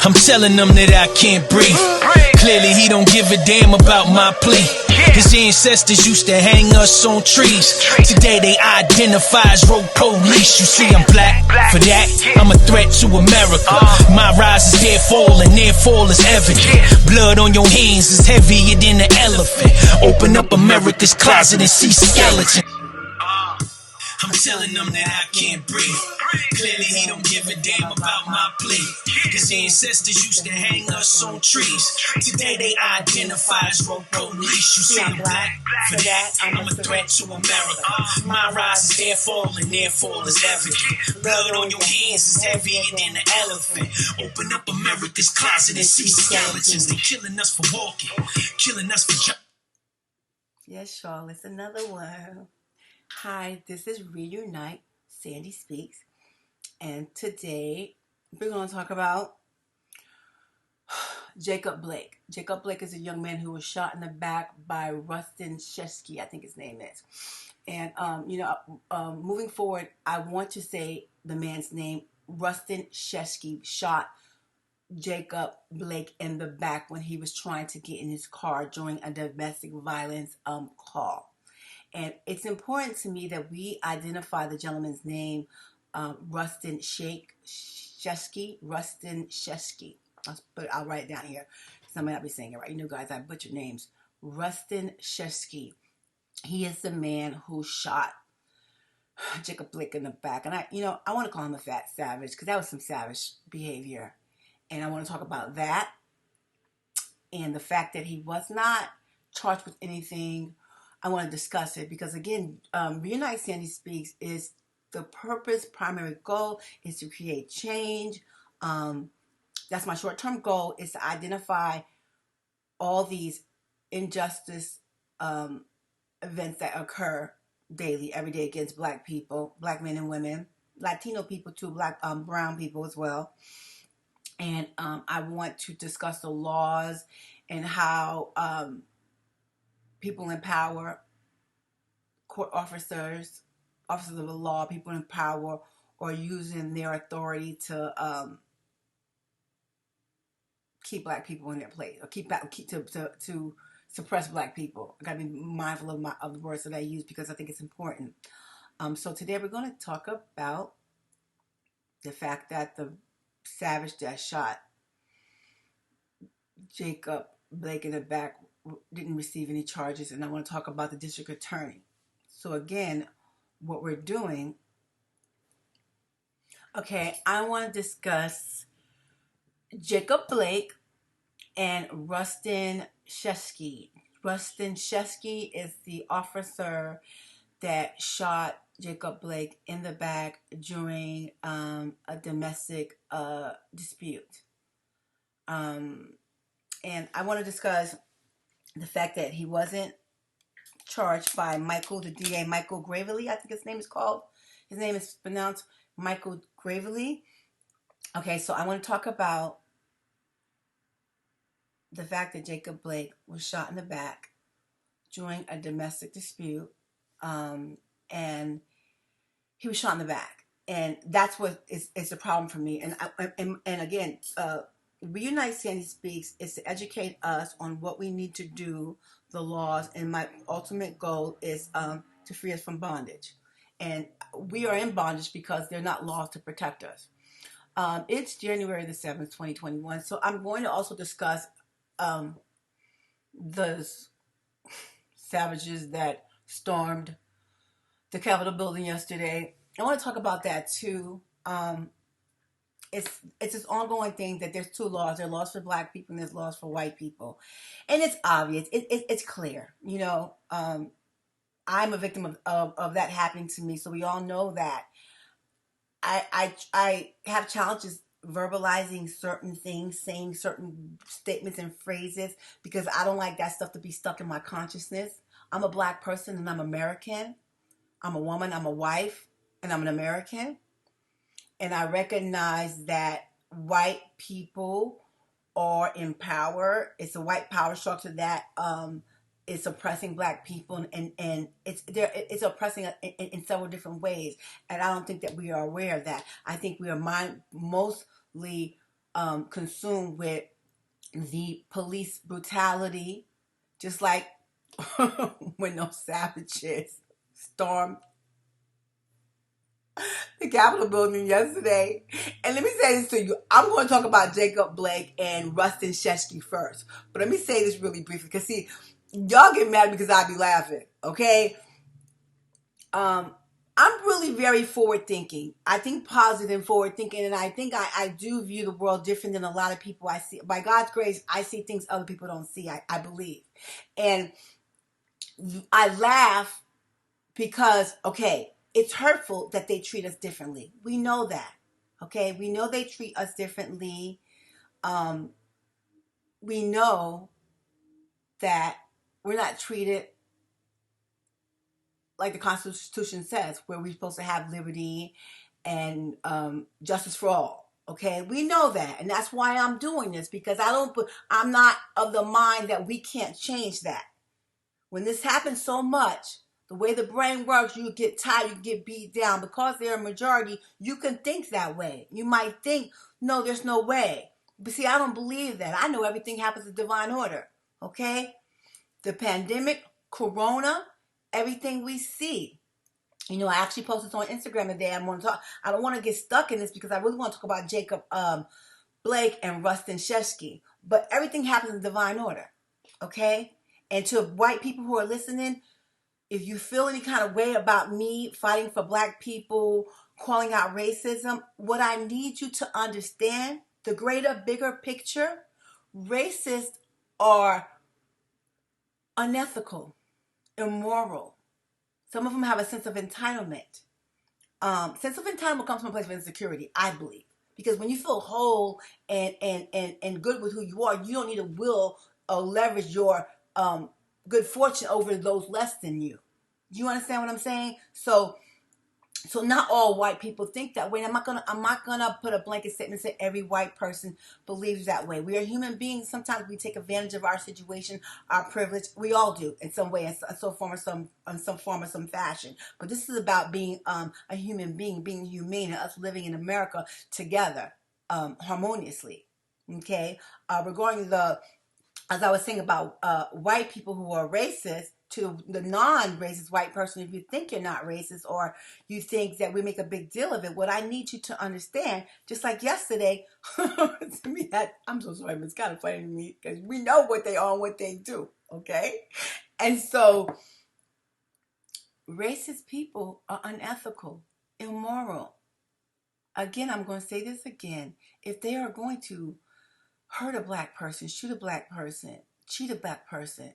I'm telling them that I can't breathe. Clearly he don't give a damn about my plea. His ancestors used to hang us on trees. Today they identify as road police. You see I'm black, for that I'm a threat to America. My rise is their fall and their fall is evident. Blood on your hands is heavier than an elephant. Open up America's closet and see skeletons. I'm telling them that I can't breathe. Clearly he don't give a damn about my plea. His ancestors used to hang us on trees. Today they identify as road police. You say I'm black, for that I'm a threat to America. My rise is their fall and their fall is evident. Blood on your hands is heavier than an elephant. Open up America's closet and see skeletons. They killing us for walking, killing us for Yes, Charlotte's another one. Hi, this is Reunite Sandy Speaks, and today we're going to talk about Jacob Blake. Jacob Blake is a young man who was shot in the back by Rusten Sheskey, I think his name is. And, moving forward, I want to say the man's name. Rustin Sheskey shot Jacob Blake in the back when he was trying to get in his car during a domestic violence call. And it's important to me that we identify the gentleman's name, Rustin Sheskey. Rustin Sheskey. I'll write it down here because I might not be saying it right. You know, guys, I butcher names. Rustin Sheskey. He is the man who shot Jacob Blake in the back. And I want to call him a fat savage because that was some savage behavior. And I want to talk about that and the fact that he was not charged with anything. I want to discuss it because, again, Reunite Sandy Speaks is the purpose, primary goal is to create change. That's my short-term goal, is to identify all these injustice events that occur daily, every day against Black people, Black men and women, Latino people too, Black, brown people as well. And I want to discuss the laws and how people in power, court officers of the law, people in power are using their authority to keep Black people in their place, or to suppress Black people. I gotta be mindful of the words that I use because I think it's important. So today we're going to talk about the fact that the savage that shot Jacob Blake in the back didn't receive any charges, and I want to talk about the district attorney. So again, what we're doing, I want to discuss Jacob Blake and Rustin Sheskey. Rustin Sheskey is the officer that shot Jacob Blake in the back during a domestic dispute. And I want to discuss the fact that he wasn't charged by the DA, Michael Gravely, I think his name is called. His name is pronounced Michael Gravely. Okay, so I want to talk about the fact that Jacob Blake was shot in the back during a domestic dispute, and he was shot in the back, and that's what is the problem for me. And again, Reunite Sandy Speaks is to educate us on what we need to do, the laws, and my ultimate goal is to free us from bondage. And we are in bondage because there are not laws to protect us. It's January the 7th, 2021, so I'm going to also discuss the savages that stormed the Capitol building yesterday. I want to talk about that too. It's this ongoing thing that there's two laws. There are laws for Black people and there's laws for white people. And it's obvious. It's clear. I'm a victim of that happening to me. So we all know that. I have challenges verbalizing certain things, saying certain statements and phrases because I don't like that stuff to be stuck in my consciousness. I'm a Black person and I'm American. I'm a woman, I'm a wife, and I'm an American. And I recognize that white people are in power. It's a white power structure that is oppressing Black people, and it's oppressing in several different ways. And I don't think that we are aware of that. I think we are mostly consumed with the police brutality, just like when those savages stormed the Capitol building yesterday. And let me say this to you. I'm going to talk about Jacob Blake and Rustin Sheskey first. But let me say this really briefly. Because, see, y'all get mad because I be laughing. Okay? I'm really very forward thinking. I think positive and forward thinking. And I think I do view the world different than a lot of people I see. By God's grace, I see things other people don't see. I believe. And I laugh because, okay, it's hurtful that they treat us differently. We know that. Okay, we know they treat us differently. We know that we're not treated like the Constitution says, where we're supposed to have liberty and justice for all. Okay, we know that, and that's why I'm doing this, because I'm not of the mind that we can't change that. When this happens so much, the way the brain works, you get tired, you get beat down. Because they're a majority, you can think that way. You might think, no, there's no way. But see, I don't believe that. I know everything happens in divine order. Okay? The pandemic, corona, everything we see. You know, I actually posted on Instagram today. I don't want to get stuck in this because I really want to talk about Jacob Blake and Rusten Sheskey. But everything happens in divine order. Okay? And to white people who are listening, if you feel any kind of way about me fighting for black people, calling out racism, what I need you to understand, the greater, bigger picture, racists are unethical, immoral. Some of them have a sense of entitlement. Sense of entitlement comes from a place of insecurity, I believe. Because when you feel whole and good with who you are, you don't need to will or leverage your good fortune over those less than you. Do you understand what I'm saying? So not all white people think that way. I'm not gonna put a blanket statement and say every white person believes that way. We are human beings. Sometimes we take advantage of our situation, our privilege. We all do in some way, in some form or some fashion. But this is about being a human being, being humane, and us living in America together, harmoniously. Okay. Regarding as I was saying about white people who are racist, to the non-racist white person, if you think you're not racist or you think that we make a big deal of it, what I need you to understand, just like yesterday, to me, I'm so sorry, but it's kind of funny to me because we know what they are and what they do, okay? And so racist people are unethical, immoral. Again, I'm going to say this again. If they are going to hurt a black person, shoot a black person, cheat a black person,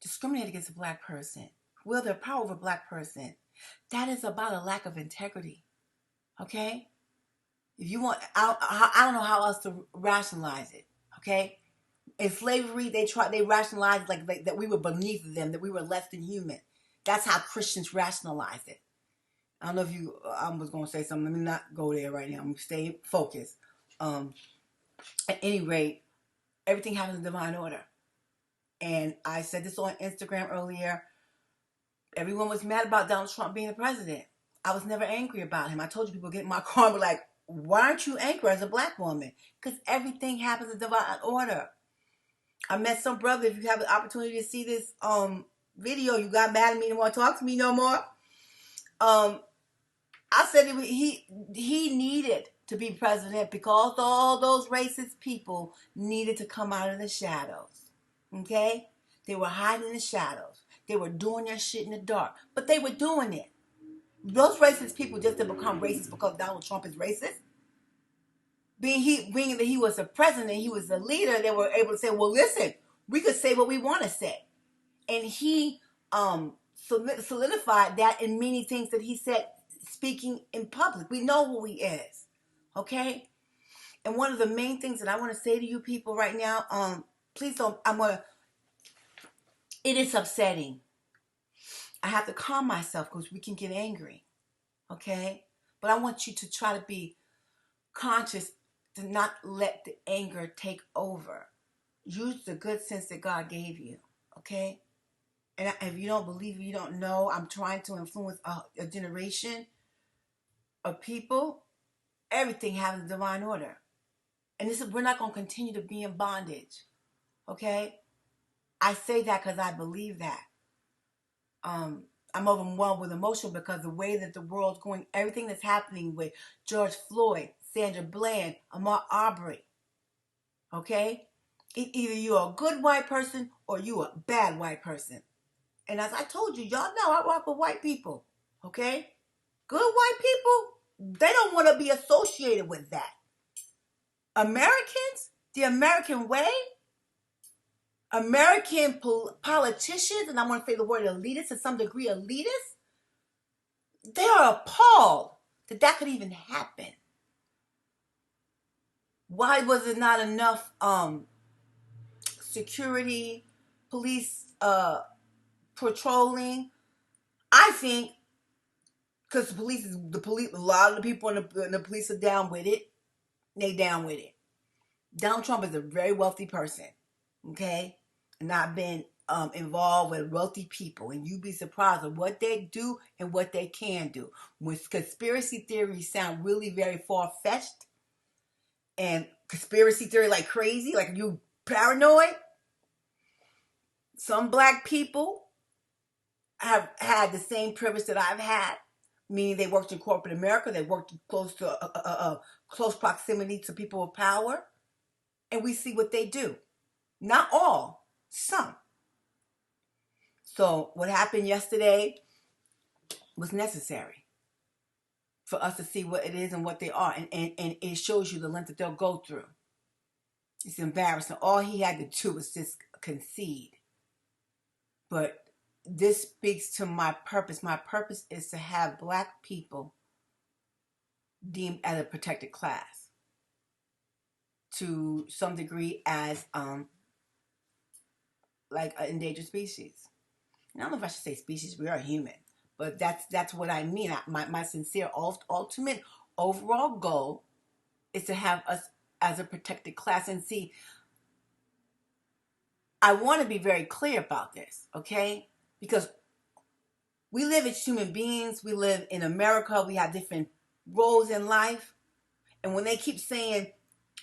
discriminate against a black person, wield their power over a black person, that is about a lack of integrity. Okay? If you want, I don't know how else to rationalize it. Okay? In slavery, they rationalized like that we were beneath them, that we were less than human. That's how Christians rationalized it. I don't know if I was going to say something. Let me not go there right now. I'm going to stay focused. At any rate, everything happens in divine order. And I said this on Instagram earlier. Everyone was mad about Donald Trump being the president. I was never angry about him. I told you people get in my car and be like, why aren't you angry as a black woman? Because everything happens in divine order. I met some brother. If you have the opportunity to see this video, you got mad at me and want to talk to me no more. I said he needed to be president because all those racist people needed to come out of the shadows. Okay? They were hiding in the shadows. They were doing their shit in the dark. But they were doing it. Those racist people just didn't become racist because Donald Trump is racist. Being that he was the president, he was the leader, they were able to say, well, listen, we could say what we want to say. And he solidified that in many things that he said speaking in public. We know who he is. Okay? And one of the main things that I want to say to you people right now, please don't, it is upsetting. I have to calm myself because we can get angry. Okay? But I want you to try to be conscious to not let the anger take over. Use the good sense that God gave you. Okay? And if you don't believe, you don't know, I'm trying to influence a generation of people. Everything happens in divine order. And this is, we're not going to continue to be in bondage. Okay? I say that because I believe that. I'm overwhelmed with emotion because the way that the world's going, everything that's happening with George Floyd, Sandra Bland, Ahmaud Arbery. Okay? Either you're a good white person or you're a bad white person. And as I told you, y'all know I rock with white people. Okay? Good white people, they don't want to be associated with that. Americans, the American way, American politicians, and I want to say the word elitists, to some degree elitists, they are appalled that that could even happen. Why was it not enough security, police patrolling? I think because a lot of the people in the police are down with it. They down with it. Donald Trump is a very wealthy person, okay? And I've been involved with wealthy people, and you'd be surprised at what they do and what they can do. When conspiracy theories sound really very far-fetched, and conspiracy theory like crazy, like you paranoid, some black people have had the same privilege that I've had, meaning they worked in corporate America, they worked close to close proximity to people with power, and we see what they do. Not all, some. So what happened yesterday was necessary for us to see what it is and what they are, and it shows you the length that they'll go through. It's embarrassing. All he had to do was just concede. But this speaks to my purpose. My purpose is to have black people deemed as a protected class, to some degree as like an endangered species. And I don't know if I should say species. We are human, but that's what I mean. My sincere, ultimate, overall goal is to have us as a protected class. And see, I want to be very clear about this, okay? Because we live as human beings. We live in America. We have different roles in life. And when they keep saying,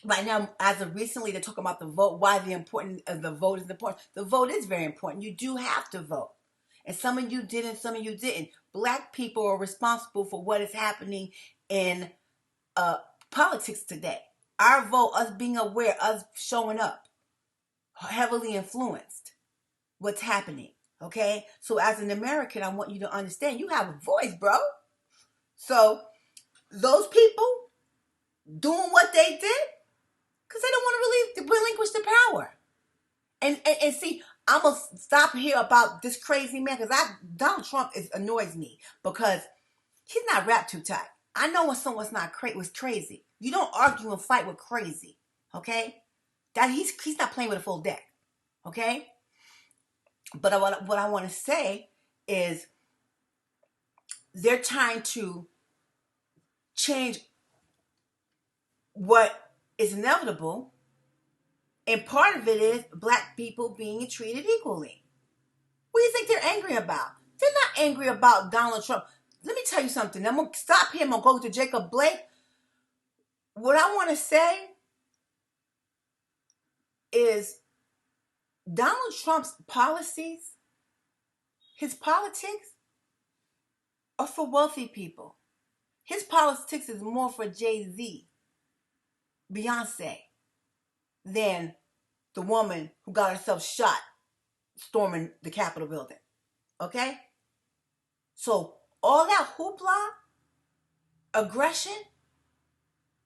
right now, as of recently, they're talking about the vote, why the importance of the vote is important. The vote is very important. You do have to vote. And some of you didn't, some of you didn't. Black people are responsible for what is happening in politics today. Our vote, us being aware, us showing up, heavily influenced what's happening. Okay? So as an American, I want you to understand you have a voice, bro. So those people doing what they did because they don't want to relinquish the power. And see, I'm going to stop here about this crazy man because Donald Trump annoys me because he's not wrapped too tight. I know when someone's was crazy. You don't argue and fight with crazy, okay? That he's not playing with a full deck, okay? But what I want to say is they're trying to change what is inevitable, and part of it is black people being treated equally. What do you think they're angry about? They're not angry about Donald Trump. Let me tell you something. I'm going to stop here. I'm going to go to Jacob Blake. What I want to say is Donald Trump's policies, his politics, are for wealthy people. His politics is more for Jay-Z, Beyonce, than the woman who got herself shot storming the Capitol building. Okay? So all that hoopla, aggression,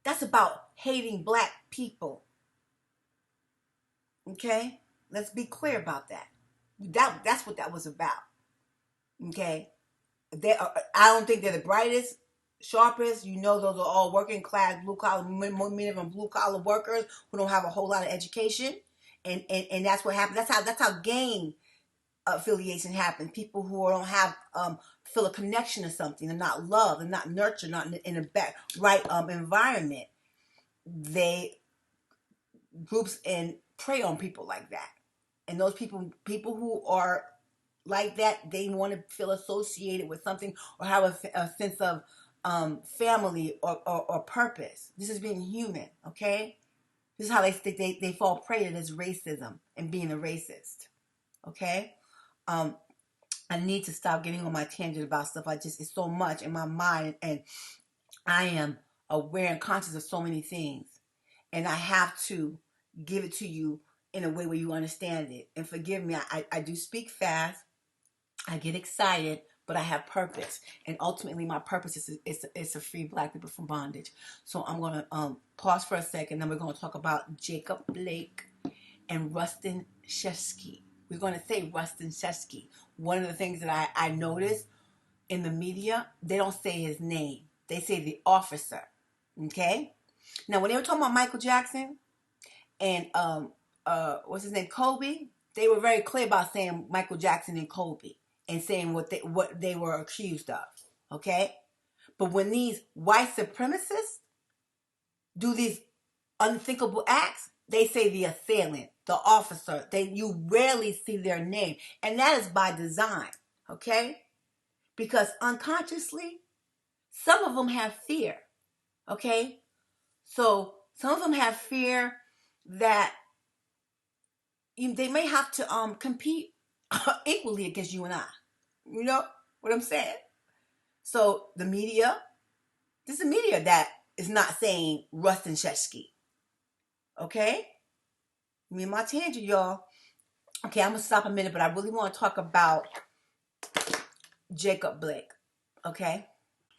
that's about hating black people. Okay? Let's be clear about that. That's what that was about. Okay? I don't think they're the brightest, sharpest. You know, those are all working class, blue collar, many of them blue collar workers who don't have a whole lot of education. And that's what happens. That's how gang affiliation happens. People who don't have feel a connection to something, they're not loved, they're not nurtured, not in a right environment. They groups and prey on people like that. And those people who are like that, they want to feel associated with something or have a sense of family or purpose. This is being human, okay? This is how they fall prey to this racism and being a racist. Okay? I need to stop getting on my tangent about stuff. It's so much in my mind, and I am aware and conscious of so many things. And I have to give it to you in a way where you understand it. And forgive me, I do speak fast. I get excited, but I have purpose. And ultimately, my purpose is to free Black people from bondage. So I'm going to pause for a second. Then we're going to talk about Jacob Blake and Rustin Sheskey. We're going to say Rustin Sheskey. One of the things that I noticed in the media, they don't say his name. They say the officer. Okay? Now, when they were talking about Michael Jackson and what's his name, Kobe, they were very clear about saying Michael Jackson and Kobe and saying what they were accused of. Okay? But when these white supremacists do these unthinkable acts, they say the assailant, the officer. You rarely see their name. And that is by design. Okay? Because unconsciously, some of them have fear. Okay? So some of them have fear that they may have to compete equally against you and I. You know what I'm saying? So the media, this is the media that is not saying Rustin Sheskey. Okay? Me and my tangent, y'all. Okay, I'm going to stop a minute, but I really want to talk about Jacob Blake. Okay?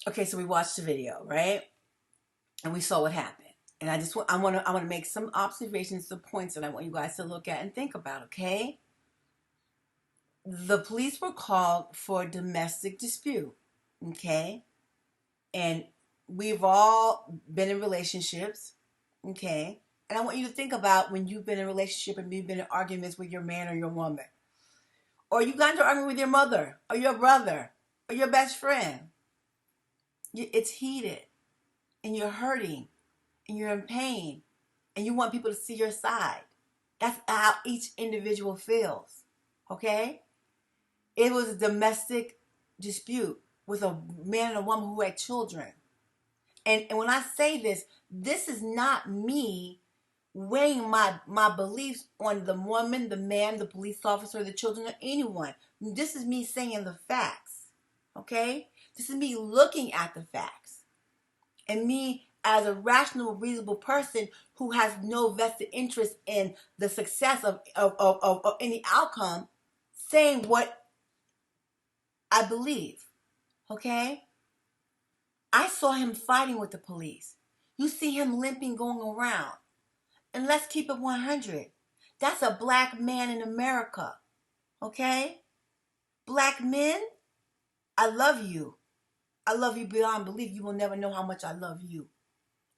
Okay, so we watched the video, right? And we saw what happened. And I want to make some observations, some points that I want you guys to look at and think about, okay? The police were called for a domestic dispute, okay? And we've all been in relationships, okay? And I want you to think about when you've been in a relationship and you've been in arguments with your man or your woman. Or you got into an argument with your mother or your brother or your best friend. It's heated and you're hurting and you're in pain and you want people to see your side. That's how each individual feels, okay? It was a domestic dispute with a man and a woman who had children. And when I say this is not me weighing my beliefs on the woman, the man, the police officer, the children, or anyone. This is me saying the facts, okay? This is me looking at the facts. And me as a rational, reasonable person who has no vested interest in the success of any outcome, saying what I believe, okay? I saw him fighting with the police. You see him limping going around. And let's keep it 100. That's a Black man in America, okay? Black men, I love you. I love you beyond belief. You will never know how much I love you.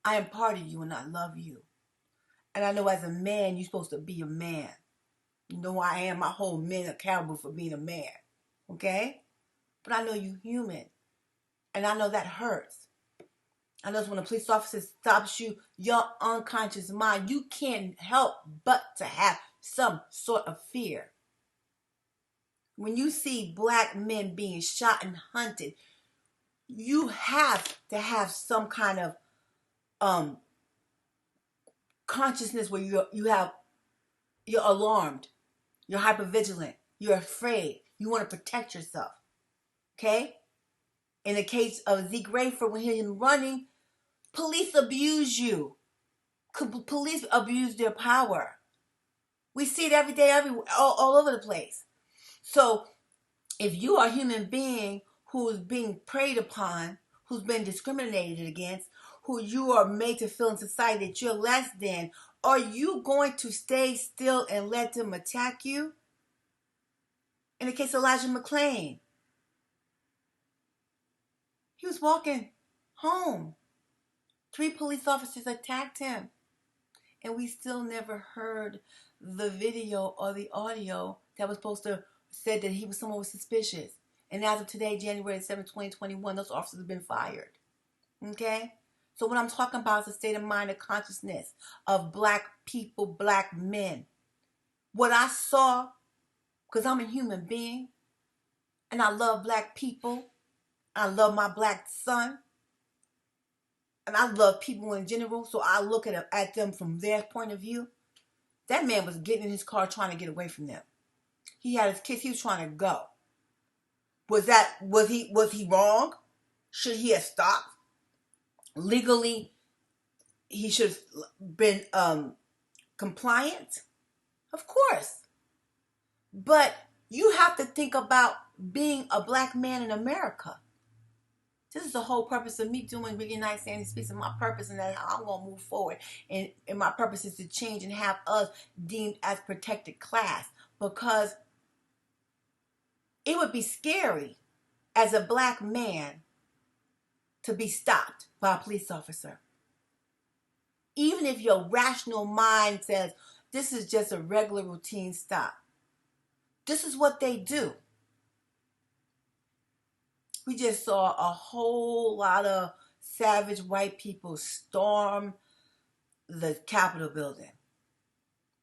I am part of you and I love you. And I know as a man, you're supposed to be a man. You know I am. I hold men accountable for being a man, okay? But I know you're human. And I know that hurts. I know when a police officer stops you, your unconscious mind, you can't help but to have some sort of fear. When you see Black men being shot and hunted, you have to have some kind of consciousness where you're alarmed, you're hypervigilant, you're afraid, you want to protect yourself. Okay? In the case of Zeke Rayford, when he was running, police abuse you. Police abuse their power. We see it every day, all over the place. So if you are a human being who's being preyed upon, who's been discriminated against, who you are made to feel in society that you're less than, are you going to stay still and let them attack you? In the case of Elijah McClain, he was walking home. 3 police officers attacked him. And we still never heard the video or the audio that was supposed to said that someone was suspicious. And as of today, January 7, 2021, those officers have been fired. Okay? So what I'm talking about is the state of mind and consciousness of Black people, Black men. What I saw, because I'm a human being, and I love Black people, I love my Black son, and I love people in general, so I look at them from their point of view. That man was getting in his car trying to get away from them. He had his kids. He was trying to go. Was he wrong? Should he have stopped? Legally, he should have been compliant. Of course. But you have to think about being a black man in America. This is the whole purpose of me doing Reignite Sandy Speaks, and my purpose, and that how I'm going to move forward. And my purpose is to change and have us deemed as protected class, because it would be scary as a black man to be stopped by a police officer. Even if your rational mind says, this is just a regular routine stop. This is what they do. We just saw a whole lot of savage white people storm the Capitol building.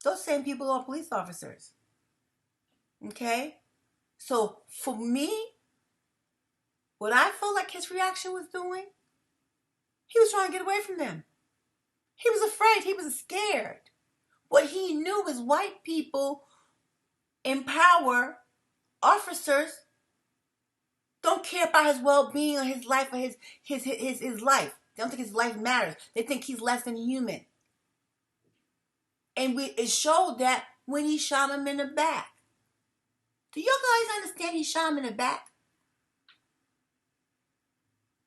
Those same people are police officers. Okay? So for me, what I felt like his reaction was doing, he was trying to get away from them. He was afraid. He was scared. What he knew was white people in power, officers, don't care about his well-being or his life or his life. They don't think his life matters. They think he's less than human. And it showed that when he shot him in the back. Do you guys understand he shot him in the back?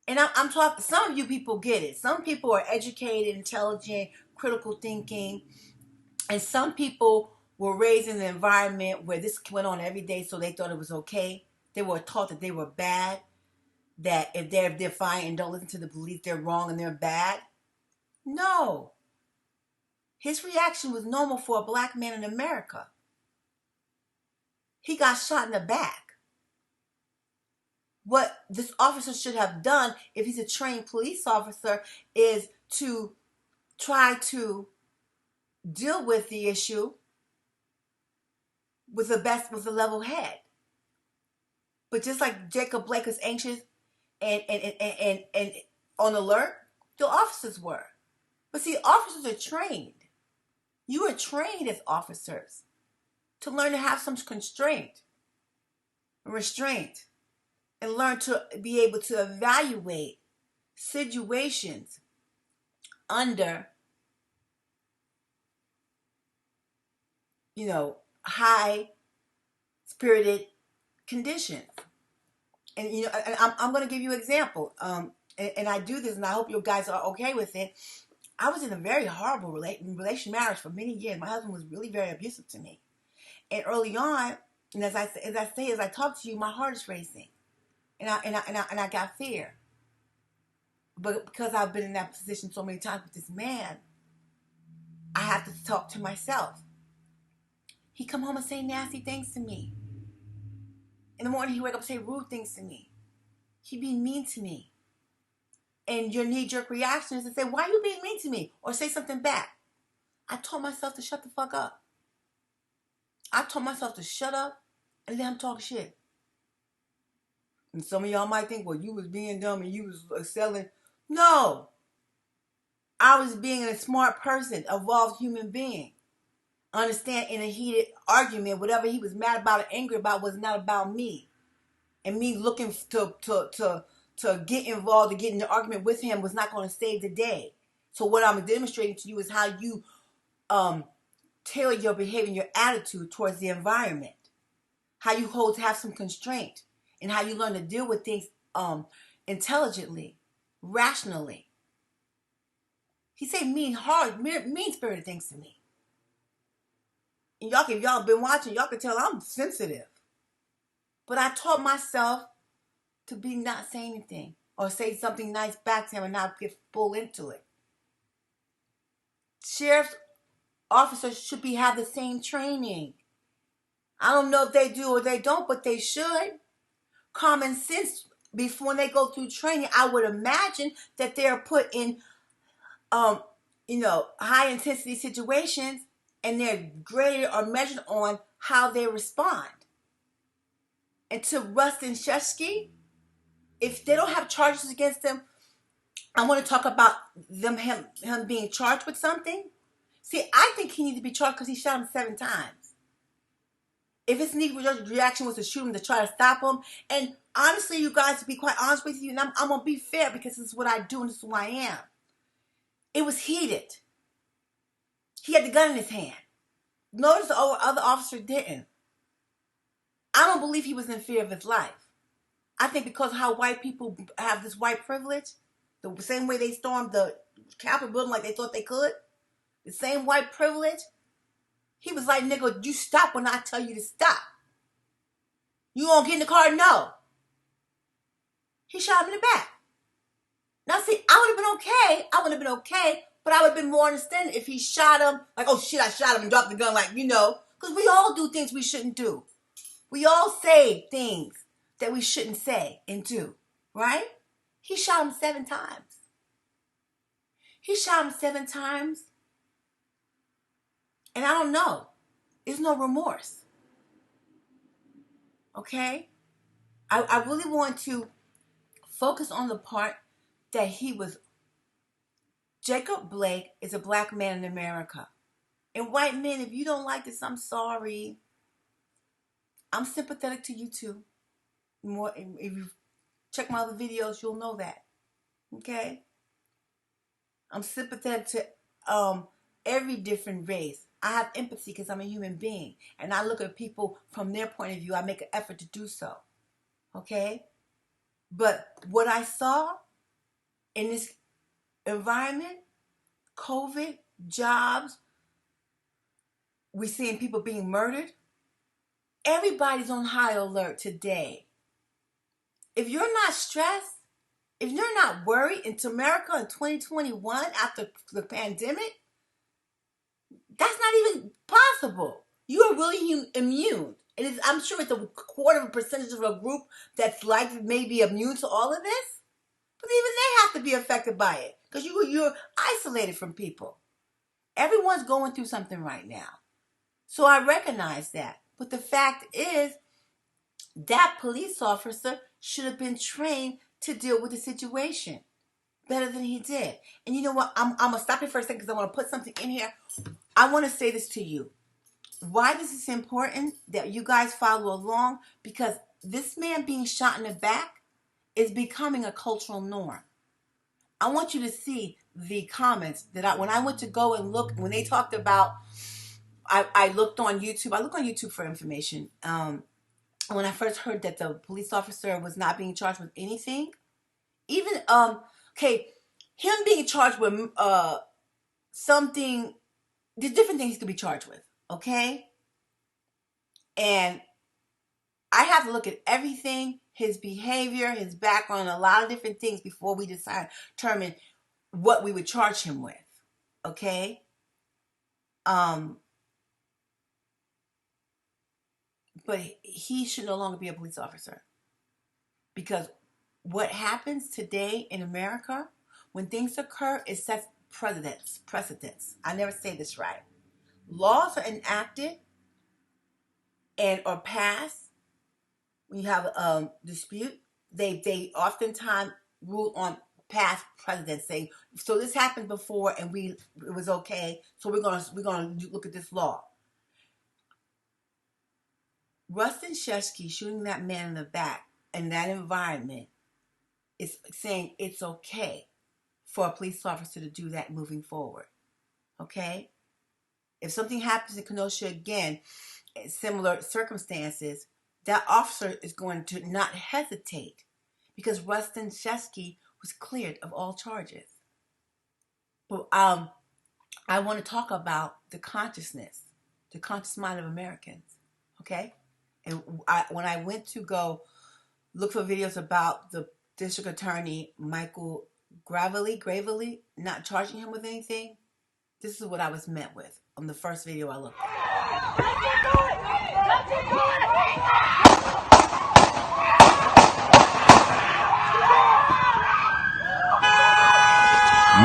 And I'm talking, some of you people get it. Some people are educated, intelligent, critical thinking. And some people were raised in an environment where this went on every day, so they thought it was okay. They were taught that they were bad, that if they're defiant and don't listen to the police, they're wrong and they're bad. No. His reaction was normal for a black man in America. He got shot in the back. What this officer should have done, if he's a trained police officer, is to try to deal with the issue with a level head. But just like Jacob Blake was anxious and on alert, the officers were. But see, officers are trained. You are trained as officers to learn to have some constraint, restraint, and learn to be able to evaluate situations under, high spirited conditions. And and I'm going to give you an example. And I do this, and I hope you guys are okay with it. I was in a very horrible relation marriage for many years. My husband was really very abusive to me. And early on, and as I talk to you, my heart is racing, and I got fear. But because I've been in that position so many times with this man, I have to talk to myself. He come home and say nasty things to me. In the morning, he wake up and say rude things to me. He be mean to me. And your knee-jerk reaction is to say, why are you being mean to me? Or say something back. I told myself to shut the fuck up. I told myself to shut up and let him talk shit. And some of y'all might think, well, you was being dumb and you was selling. No. I was being a smart person, evolved human being. Understand, in a heated argument, whatever he was mad about or angry about was not about me. And me looking to get involved, to get in the argument with him was not going to save the day. So what I'm demonstrating to you is how you tailor your behavior and your attitude towards the environment. How you have some constraint, and how you learn to deal with things intelligently, rationally. He said mean-spirited things to me. And if y'all been watching, y'all can tell I'm sensitive. But I taught myself to be not say anything or say something nice back to him and not get pulled into it. Sheriff's officers should have the same training. I don't know if they do or they don't, but they should. Common sense, before they go through training, I would imagine that they're put in, high intensity situations, and they're graded or measured on how they respond. And to Rustin Sheskey, if they don't have charges against them, I want to talk about him being charged with something. See, I think he needs to be charged because he shot him 7 times. If his knee reaction was to shoot him to try to stop him, and honestly, you guys, to be quite honest with you, and I'm gonna be fair because this is what I do and this is who I am. It was heated. He had the gun in his hand. Notice the other officer didn't. I don't believe he was in fear of his life. I think because of how white people have this white privilege, the same way they stormed the Capitol building like they thought they could, the same white privilege, he was like, nigga, you stop when I tell you to stop. You gonna get in the car? No. He shot him in the back. Now, see, I would have been okay. I would have been okay, but I would have been more understanding if he shot him, like, oh shit, I shot him and dropped the gun, like, because we all do things we shouldn't do. We all say things that we shouldn't say and do, right? He shot him 7 times. He shot him 7 times, and I don't know. There's no remorse. Okay? I really want to focus on the part that Jacob Blake is a black man in America. And white men, if you don't like this, I'm sorry. I'm sympathetic to you too. More, if you check my other videos, you'll know that. Okay? I'm sympathetic to every different race. I have empathy because I'm a human being. And I look at people from their point of view. I make an effort to do so. Okay? But what I saw in this environment, COVID, jobs, we're seeing people being murdered. Everybody's on high alert today. If you're not stressed, if you're not worried into America in 2021 after the pandemic, that's not even possible. You are really immune. I'm sure it's a quarter of a percentage of a group that's like maybe immune to all of this. But even they have to be affected by it because you're isolated from people. Everyone's going through something right now. So I recognize that. But the fact is, that police officer should have been trained to deal with the situation better than he did. And you know what? I'm going to stop you for a second because I want to put something in here. I want to say this to you. Why this is important that you guys follow along, because this man being shot in the back is becoming a cultural norm. I want you to see the comments that when I went to go and look, when they talked about, I looked on YouTube. I look on YouTube for information. When I first heard that the police officer was not being charged with anything, even, him being charged with something, there's different things he could be charged with, okay? And I have to look at everything, his behavior, his background, a lot of different things before we determine what we would charge him with, okay? But he should no longer be a police officer. Because what happens today in America, when things occur, it sets precedents. I never say this right. Laws are enacted or passed when you have a dispute. They oftentimes rule on past precedents, saying, so this happened before and it was okay, so we're gonna look at this law. Rustin Sheskey shooting that man in the back in that environment is saying it's okay for a police officer to do that moving forward. Okay? If something happens in Kenosha again, in similar circumstances, that officer is going to not hesitate because Rustin Sheskey was cleared of all charges. But I want to talk about the conscious mind of Americans. Okay? And when I went to go look for videos about the district attorney, Michael Gravely, not charging him with anything, this is what I was met with on the first video I looked at.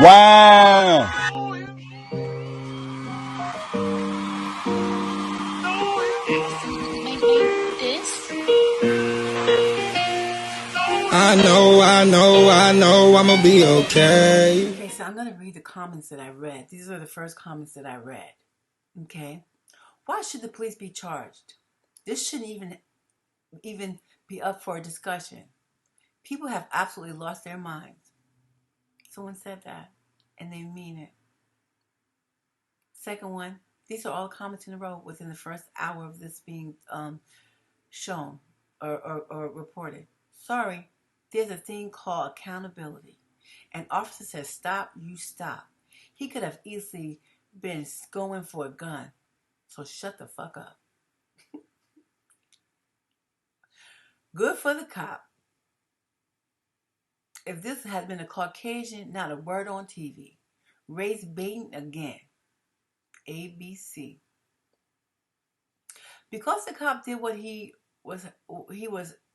Wow. I know I'ma be okay. Okay, so I'm going to read the comments that I read. These are the first comments that I read. Okay. Why should the police be charged? This shouldn't even be up for a discussion. People have absolutely lost their minds. Someone said that, and they mean it. Second one, these are all comments in a row within the first hour of this being shown or reported. Sorry, there's a thing called accountability. An officer says, stop, you stop. He could have easily been going for a gun. So shut the fuck up. Good for the cop. If this had been a Caucasian, not a word on TV. Race baiting again. ABC. Because the cop did what he was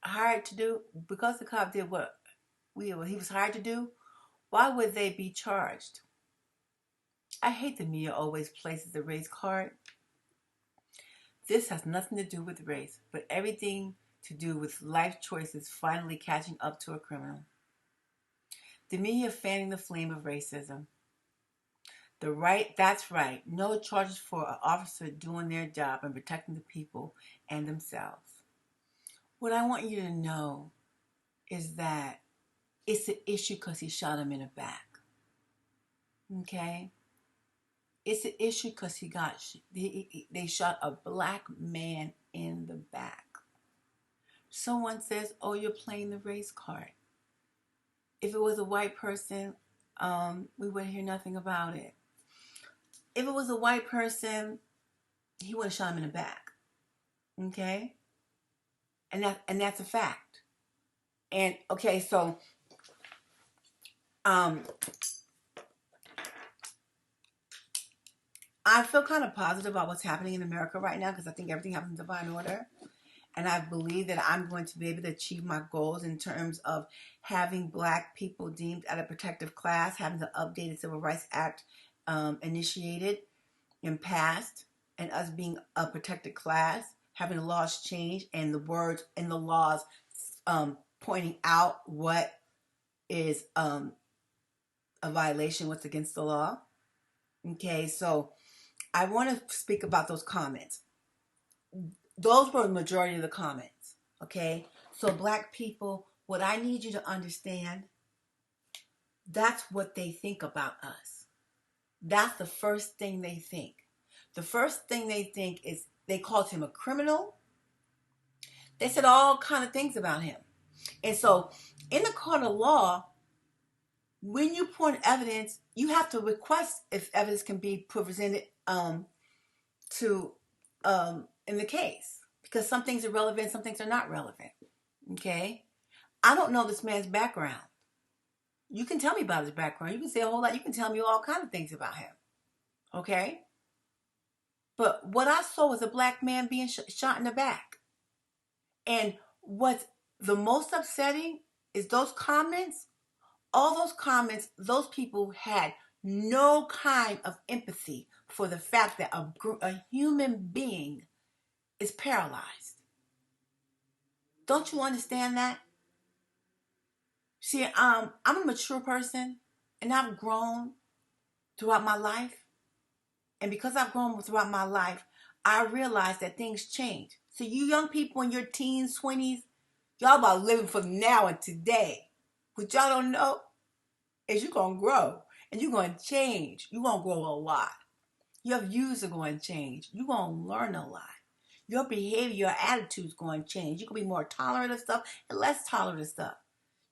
hired to do, because the cop did what he was hired to do, why would they be charged? I hate the media always places the race card. This has nothing to do with race, but everything to do with life choices finally catching up to a criminal. The media fanning the flame of racism. That's right. No charges for an officer doing their job and protecting the people and themselves. What I want you to know is that it's an issue because he shot him in the back. Okay? It's an issue because they shot a black man in the back. Someone says, oh, you're playing the race card. If it was a white person, we would hear nothing about it. If it was a white person, he would have shot him in the back. Okay? And that's a fact. And okay, so I feel kind of positive about what's happening in America right now because I think everything happens in divine order. And I believe that I'm going to be able to achieve my goals in terms of having black people deemed as a protective class, having the updated Civil Rights Act initiated and passed, and us being a protected class, having the laws changed and the words in the laws pointing out what is a violation, what's against the law. Okay, so I want to speak about those comments. Those were the majority of the comments. Okay, so black people, what I need you to understand, that's what they think about us. That's the first thing they think. The first thing they think is they called him a criminal. They said all kind of things about him. And so in the court of law, when you point evidence, you have to request if evidence can be presented in the case. Because some things are relevant, some things are not relevant. Okay? I don't know this man's background. You can tell me about his background. You can say a whole lot. You can tell me all kinds of things about him. Okay? But what I saw was a black man being shot in the back. And what's the most upsetting is those comments, all those comments, those people had no kind of empathy for the fact that a human being is paralyzed. Don't you understand that? See, I'm a mature person and I've grown throughout my life. And because I've grown throughout my life, I realize that things change. So you young people in your teens, 20s, y'all about living for now and today. What y'all don't know is you're going to grow and you're going to change. You're going to grow a lot. Your views are going to change. You're going to learn a lot. Your behavior, your attitude is going to change. You're going to be more tolerant of stuff and less tolerant of stuff.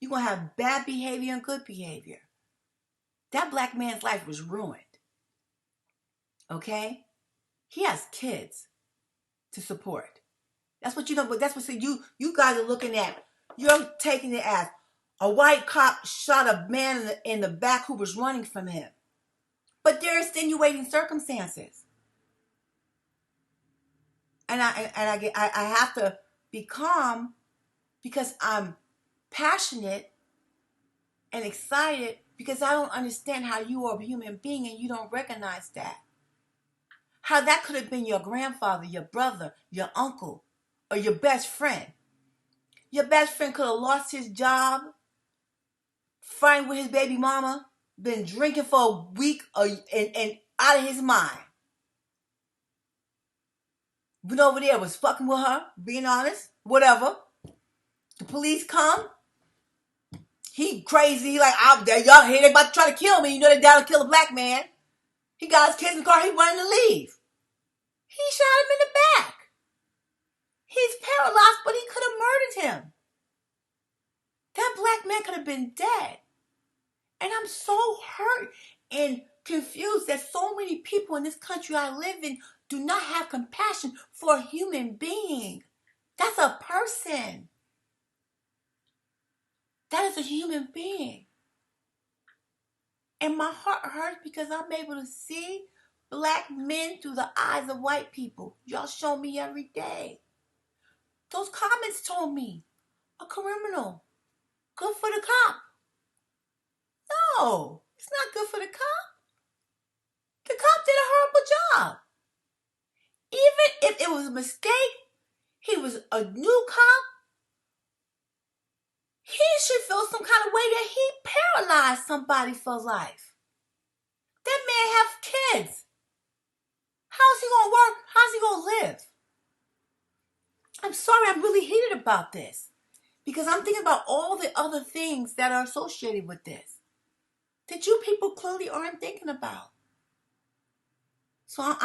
You're going to have bad behavior and good behavior. That black man's life was ruined. Okay? He has kids to support. That's what you know, but that's what you guys are looking at. You're taking it as a white cop shot a man in the back who was running from him. But there are extenuating circumstances. And I have to be calm because I'm passionate and excited because I don't understand how you are a human being and you don't recognize that. How that could have been your grandfather, your brother, your uncle, or your best friend. Your best friend could have lost his job, fighting with his baby mama, been drinking for a week and out of his mind. Been over there, was fucking with her, being honest, whatever. The police come. He crazy. He like, out there, y'all here, they about to try to kill me. You know they down to kill a black man. He got his kids in the car. He wanted to leave. He shot him in the back. He's paralyzed, but he could have murdered him. That black man could have been dead. And I'm so hurt and confused that so many people in this country I live in do not have compassion for a human being. That's a person. That is a human being. And my heart hurts because I'm able to see black men through the eyes of white people. Y'all show me every day. Those comments told me a criminal. Good for the cop. No, it's not good for the cop. The cop did a horrible job. Even if it was a mistake, he was a new cop, he should feel some kind of way that he paralyzed somebody for life. That man have kids. How's he gonna work? How's he gonna live? I'm sorry, I'm really heated about this because I'm thinking about all the other things that are associated with this that you people clearly aren't thinking about. So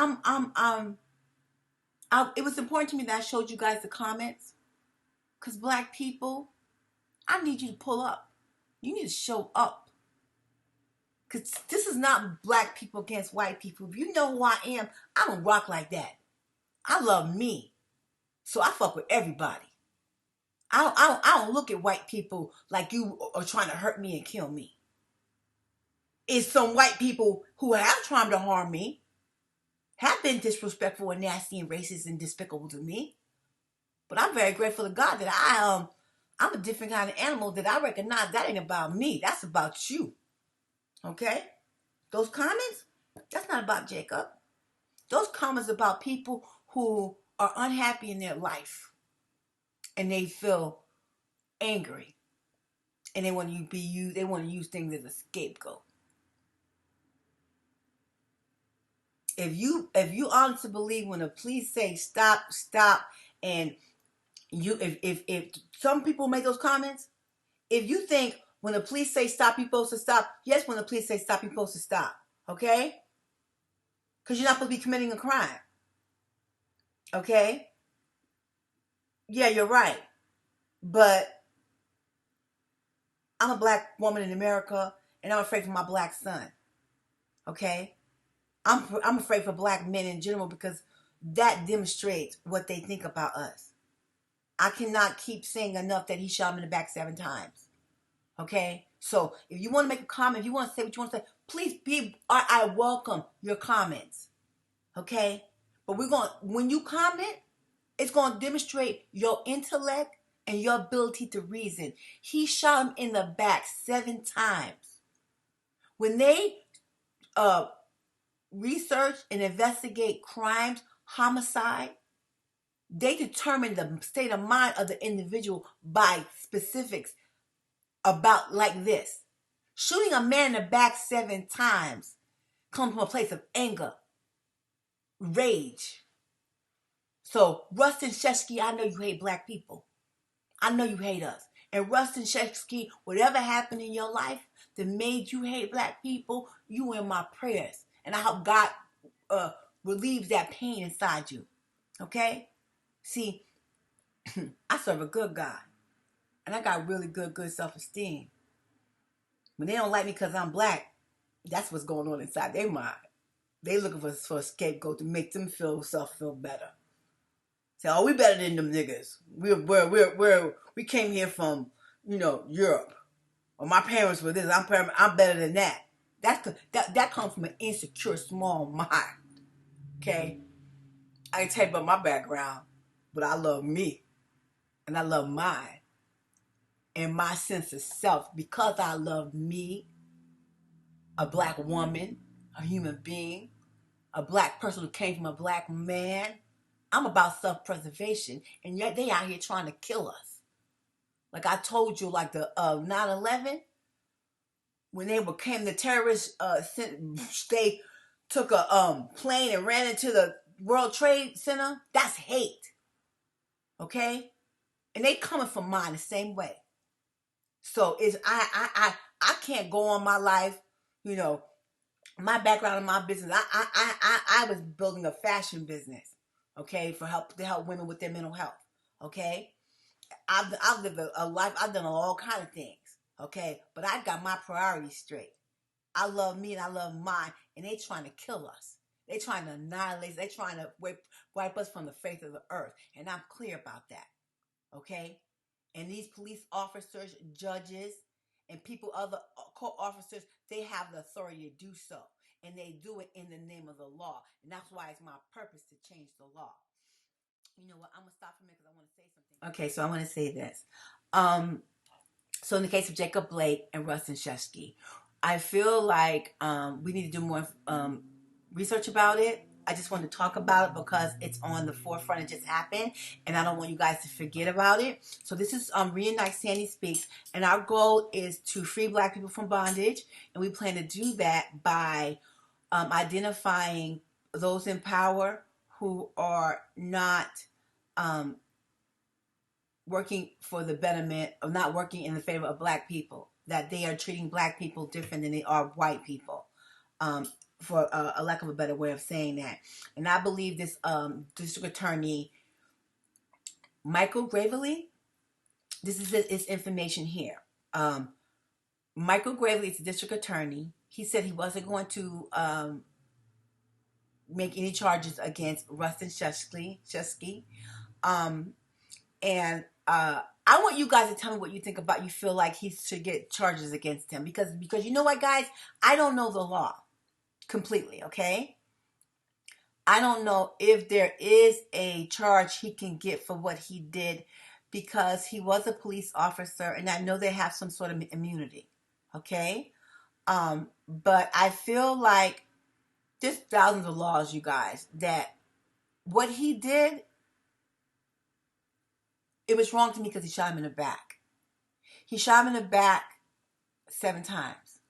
it was important to me that I showed you guys the comments because black people, I need you to pull up. You need to show up. Because this is not black people against white people. If you know who I am, I don't rock like that. I love me. So I fuck with everybody. I don't look at white people like you are trying to hurt me and kill me. It's some white people who have tried to harm me, have been disrespectful and nasty and racist and despicable to me. But I'm very grateful to God that I'm a different kind of animal that I recognize that ain't about me. That's about you. Okay? Those comments, that's not about Jacob. Those comments about people who are unhappy in their life and they feel angry and they want to use things as a scapegoat. If you honestly believe when the police say stop, and if some people make those comments, if you think when the police say stop, you're supposed to stop, yes, when the police say stop, you're supposed to stop. Okay? Because you're not supposed to be committing a crime. Okay? Yeah, you're right. But I'm a black woman in America, and I'm afraid for my black son. Okay? I'm afraid for black men in general because that demonstrates what they think about us. I cannot keep saying enough that he shot him in the back 7 times. Okay? So if you want to make a comment, if you want to say what you want to say, please I welcome your comments. Okay? But when you comment, it's going to demonstrate your intellect and your ability to reason. He shot him in the back 7 times. When they research and investigate crimes, homicide, they determine the state of mind of the individual by specifics about like this. Shooting a man in the back 7 times comes from a place of anger, rage. So, Rustin Sheskey, I know you hate black people. I know you hate us. And Rustin Sheskey, whatever happened in your life that made you hate black people, you in my prayers. And I hope God relieves that pain inside you. Okay? See, I serve a good God. And I got really good self-esteem. When they don't like me because I'm black, that's what's going on inside their mind. They looking for a scapegoat to make them feel better. Say, oh, we better than them niggas. We came here from, Europe. Or my parents were this. I'm better than that. That comes from an insecure, small mind. Okay? I can tell you about my background, but I love me. And I love mine. And my sense of self, because I love me, a black woman, a human being, a black person who came from a black man. I'm about self-preservation, and yet they out here trying to kill us. Like I told you, like the 9/11, when came the terrorists, they took a plane and ran into the World Trade Center. That's hate, okay? And they coming from mine the same way. So it's I can't go on my life, you know, my background in my business. I was building a fashion business, okay, to help women with their mental health, okay. I've lived a life. I've done all kind of things, okay, but I got my priorities straight. I love me and I love mine, and they trying to kill us. They trying to annihilate us. They trying to wipe us from the face of the earth, and I'm clear about that, okay. And these police officers, judges, and people, other court officers, they have the authority to do so. And they do it in the name of the law. And that's why it's my purpose to change the law. You know what? I'm going to stop for a minute because I want to say something. Okay, so I want to say this. So in the case of Jacob Blake and Rusten Sheskey, I feel like we need to do more research about it. I just want to talk about it because it's on the forefront. It just happened, and I don't want you guys to forget about it. So this is Reignite Sandy Speaks, and our goal is to free Black people from bondage, and we plan to do that by identifying those in power who are not working for the betterment of, not working in the favor of Black people, that they are treating Black people different than they are white people. For a lack of a better way of saying that. And I believe this district attorney, Michael Gravely, this is his information here. Michael Gravely is the district attorney. He said he wasn't going to make any charges against Rustin Sheskey. And I want you guys to tell me what you think about. You feel like he should get charges against him because you know what, guys, I don't know the law completely, okay? I don't know if there is a charge he can get for what he did because he was a police officer, and I know they have some sort of immunity, okay? But I feel like there's thousands of laws, you guys, that what he did, it was wrong to me because he shot him in the back. He shot him in the back 7 times.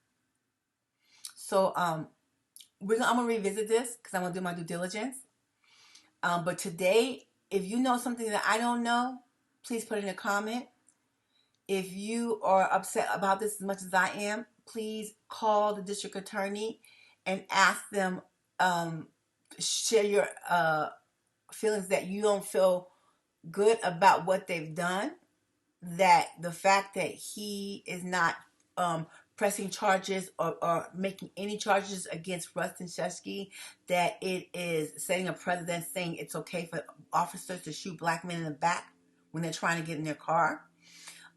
So I'm gonna revisit this because I'm gonna do my due diligence. But today, if you know something that I don't know, please put it in a comment. If you are upset about this as much as I am, please call the district attorney and ask them, share your feelings that you don't feel good about what they've done, that the fact that he is not pressing charges or making any charges against Rustin Sheskey, that it is setting a precedent saying it's okay for officers to shoot Black men in the back when they're trying to get in their car.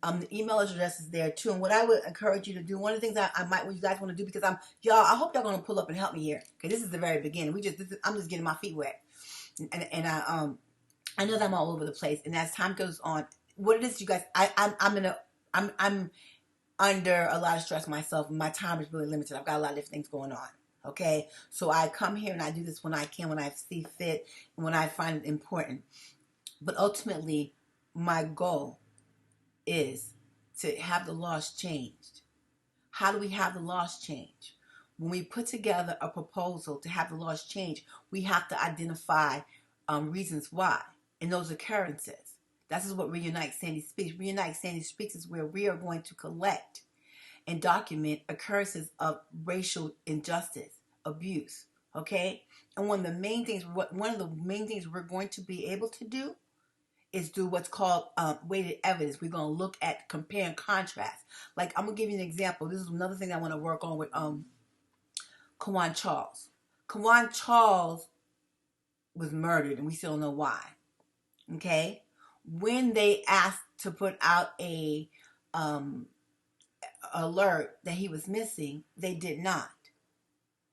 The email address is there too. And what I would encourage you to do, one of the things I might, what you guys want to do, because I hope y'all going to pull up and help me here, because this is the very beginning. I'm just getting my feet wet, and I know that I'm all over the place. And as time goes on, what it is, you guys, I'm under a lot of stress myself. My time is really limited. I've got a lot of different things going on. Okay, so I come here and I do this when I can, when I see fit, and when I find it important. But ultimately, my goal is to have the laws changed. How do we have the laws changed? When we put together a proposal to have the laws changed, we have to identify reasons why and those occurrences. This is what Reignite Sandy Speaks. Reignite Sandy Speaks is where we are going to collect and document occurrences of racial injustice, abuse. Okay, and one of the main things we're going to be able to do is do what's called weighted evidence. We're going to look at compare and contrast. Like, I'm going to give you an example. This is another thing I want to work on with Kawan Charles. Kawan Charles was murdered, and we still don't know why. Okay? When they asked to put out a alert that he was missing, they did not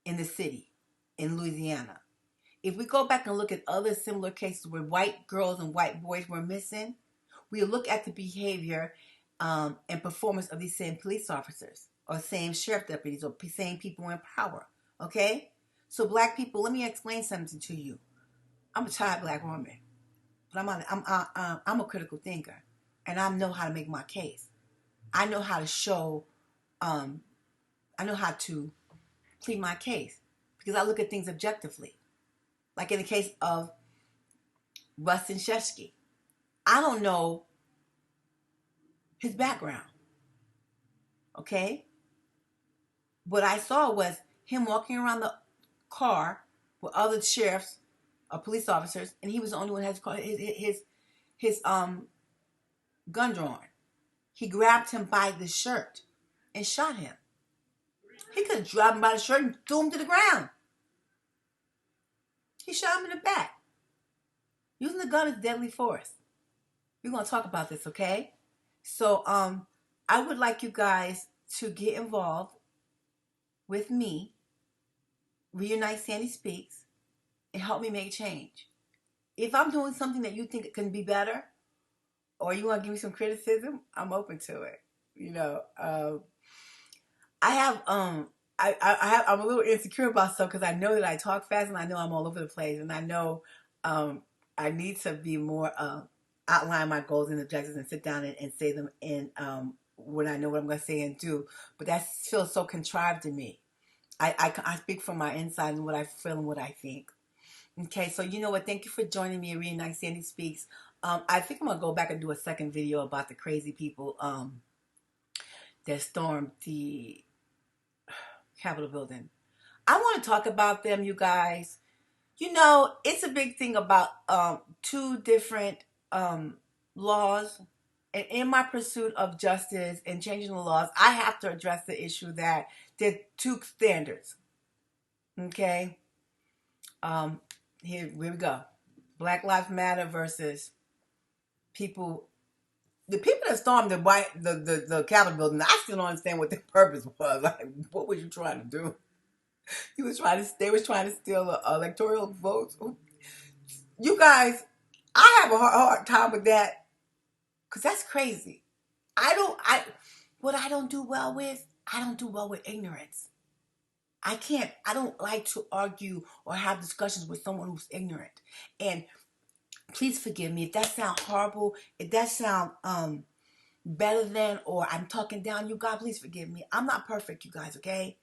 in the city, in Louisiana. If we go back and look at other similar cases where white girls and white boys were missing, we look at the behavior and performance of these same police officers or same sheriff deputies or same people in power. Okay? So Black people, let me explain something to you. I'm a tired Black woman, but I'm a critical thinker. and I know how to make my case. I know how to show, I know how to plead my case because I look at things objectively. Like in the case of Rustin Sheskey, I don't know his background. Okay? What I saw was him walking around the car with other sheriffs or police officers, and he was the only one who had his gun drawn. He grabbed him by the shirt and shot him. He could have grabbed him by the shirt and threw him to the ground. He shot him in the back. Using the gun is deadly force. We're gonna talk about this, okay? So I would like you guys to get involved with me, Reignite Sandy Speaks, and help me make change. If I'm doing something that you think can be better, or you want to give me some criticism, I'm open to it. You know, I have I'm a little insecure about stuff because I know that I talk fast and I know I'm all over the place, and I know I need to be more outline my goals and objectives and sit down and say them in when I know what I'm going to say and do. But that feels so contrived to me. I speak from my inside and what I feel and what I think. Okay, so you know what? Thank you for joining me at Reignite Sandy Speaks. I think I'm going to go back and do a second video about the crazy people that stormed the Capitol building. I want to talk about them, you guys. You know, it's a big thing about two different laws. And in my pursuit of justice and changing the laws, I have to address the issue that there are two standards. Okay? Here we go. Black Lives Matter versus people. The people that stormed the Capitol building, I still don't understand what their purpose was. Like, what were you trying to do? They was trying to steal electoral votes. You guys, I have a hard time with that because that's crazy. What I don't do well with, I don't do well with ignorance. I don't like to argue or have discussions with someone who's ignorant. And please forgive me if that sounds horrible, if that sounds better than, or I'm talking down you, God, please forgive me. I'm not perfect, you guys, okay?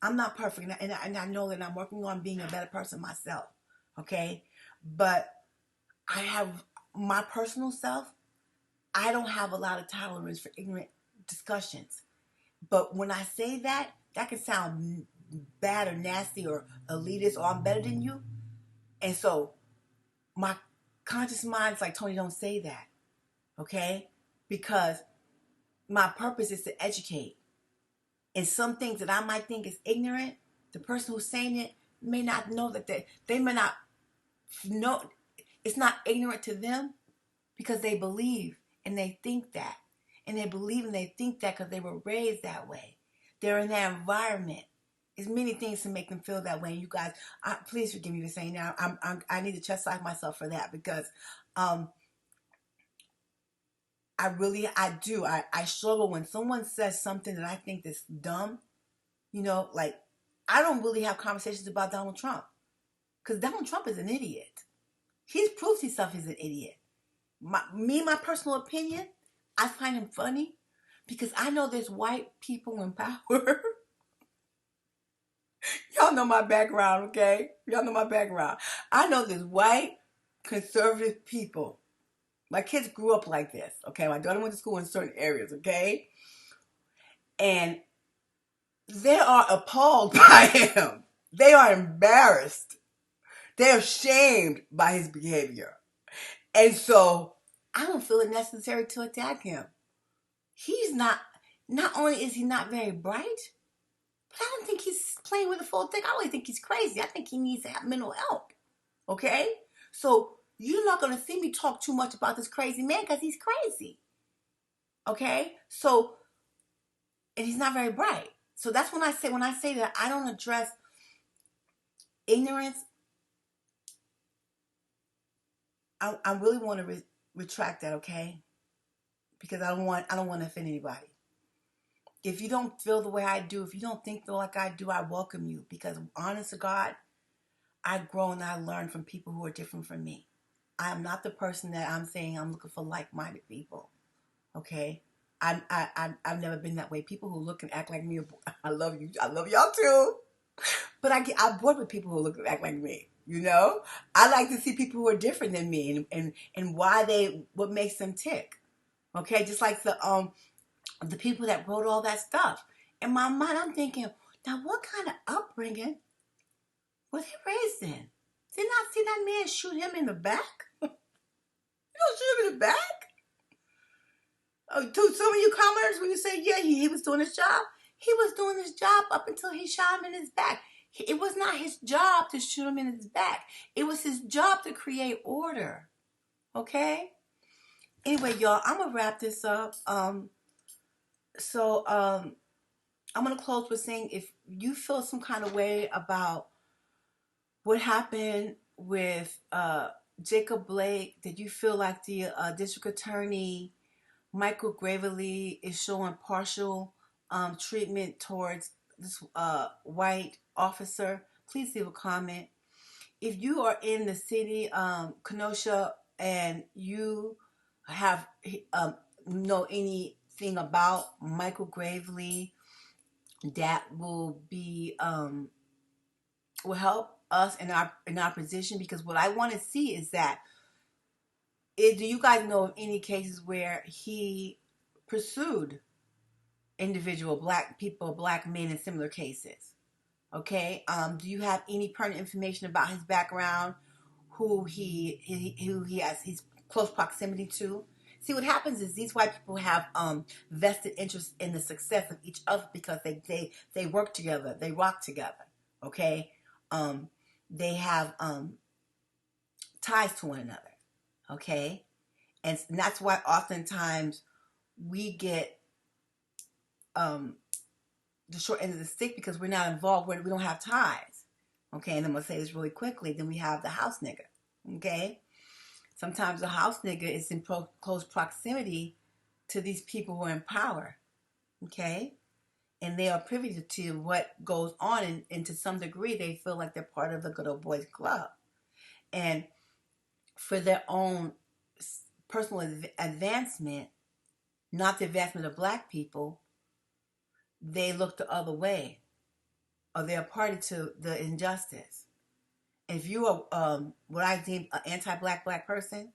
I'm not perfect, and I know that I'm working on being a better person myself, okay? But I have my personal self. I don't have a lot of tolerance for ignorant discussions. But when I say that, that can sound bad or nasty or elitist or I'm better than you. And so my conscious mind is like, Tony, don't say that, okay? Because my purpose is to educate. And some things that I might think is ignorant, the person who's saying it may not know that they may not know. It's not ignorant to them because they believe and they think that. And they believe and they think that because they were raised that way. They're in that environment. There's many things to make them feel that way. And you guys, please forgive me for saying that. I need to chastise myself for that because I struggle when someone says something that I think that's dumb. You know, like, I don't really have conversations about Donald Trump because Donald Trump is an idiot. He's proved himself as an idiot. My personal opinion, I find him funny because I know there's white people in power. Y'all know my background, okay? Y'all know my background. I know there's white conservative people. My kids grew up like this, okay? My daughter went to school in certain areas, okay? And they are appalled by him. They are embarrassed. They're ashamed by his behavior. And so I don't feel it necessary to attack him. He's not only is he not very bright, but I don't think he's playing with a full thing. I really think he's crazy. I think he needs to have mental help. Okay? So you're not going to see me talk too much about this crazy man because he's crazy. Okay? So, and he's not very bright. So that's when I say that I don't address ignorance. I really want to retract that, okay? Because I don't want to offend anybody. If you don't feel the way I do, if you don't think like I do, I welcome you. Because honest to God, I grow and I learn from people who are different from me. I am not the person that I'm saying I'm looking for like-minded people. Okay, I've never been that way. People who look and act like me, I love you. I love y'all too. But I'm bored with people who look and act like me. You know, I like to see people who are different than me and what makes them tick. Okay, just like the people that wrote all that stuff. In my mind, I'm thinking, now what kind of upbringing was he raised in? Did not see that man shoot him in the back? You don't shoot him in the back? Oh, to some of you commenters, when you say, yeah, he was doing his job, he was doing his job up until he shot him in his back. It was not his job to shoot him in his back. It was his job to create order. Okay? Anyway, y'all, I'm going to wrap this up. I'm going to close with saying, if you feel some kind of way about what happened with Jacob Blake, did you feel like the district attorney, Michael Gravely, is showing partial treatment towards this white officer, please leave a comment. If you are in the city, Kenosha, and you have know anything about Michael Gravely, that will be will help us in our position, because what I want to see is that do you guys know of any cases where he pursued individual black people, black men in similar cases? Okay, do you have any pertinent information about his background, who he has his close proximity to? See, what happens is these white people have vested interest in the success of each other because they work together, they rock together. Okay, they have ties to one another. Okay, and that's why oftentimes we get the short end of the stick, because we're not involved, we don't have ties. Okay, and I'm gonna say this really quickly. Then we have the house nigga. Okay, sometimes the house nigga is in close proximity to these people who are in power. Okay, and they are privy to what goes on, and to some degree they feel like they're part of the good old boys club, and for their own personal advancement, not the advancement of black people, they look the other way, or they're a party to the injustice. And if you are what I deem an anti-black person,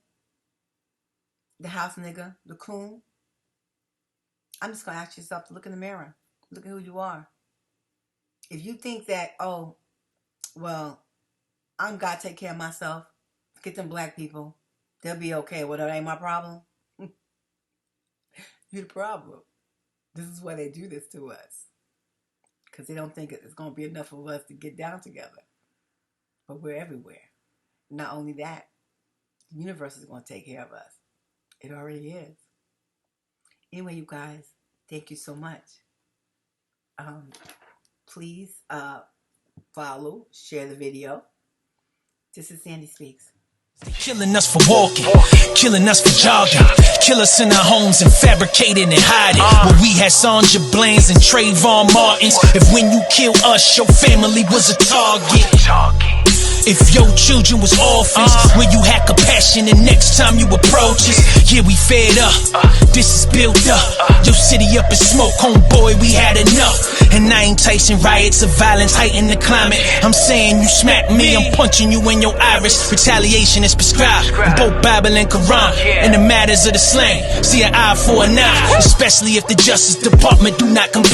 the house nigga, the coon, I'm just going to ask yourself to look in the mirror. Look at who you are. If you think that, oh, well, I'm got to take care of myself, get them black people, they'll be okay, well, that ain't my problem. You're the problem. This is why they do this to us, because they don't think it's going to be enough of us to get down together. But we're everywhere. Not only that, the universe is going to take care of us. It already is. Anyway, you guys, thank you so much. Please follow, share the video. This is Sandy Speaks. Killing us for walking, killing us for jogging, kill us in our homes and fabricating and hiding. Where we had Sandra Bland's and Trayvon Martin's. If when you kill us, your family was a target. If your children was orphans, will you have compassion the next time you approach us? Yeah, we fed up, this is built up. Your city up in smoke, homeboy, we had enough. And I ain't enticing riots of violence, heighten the climate. I'm saying you smack me, I'm punching you in your iris. Retaliation is prescribed in both Bible and Quran. In the matters of the slang, see an eye for an eye, especially if the Justice Department do not comply.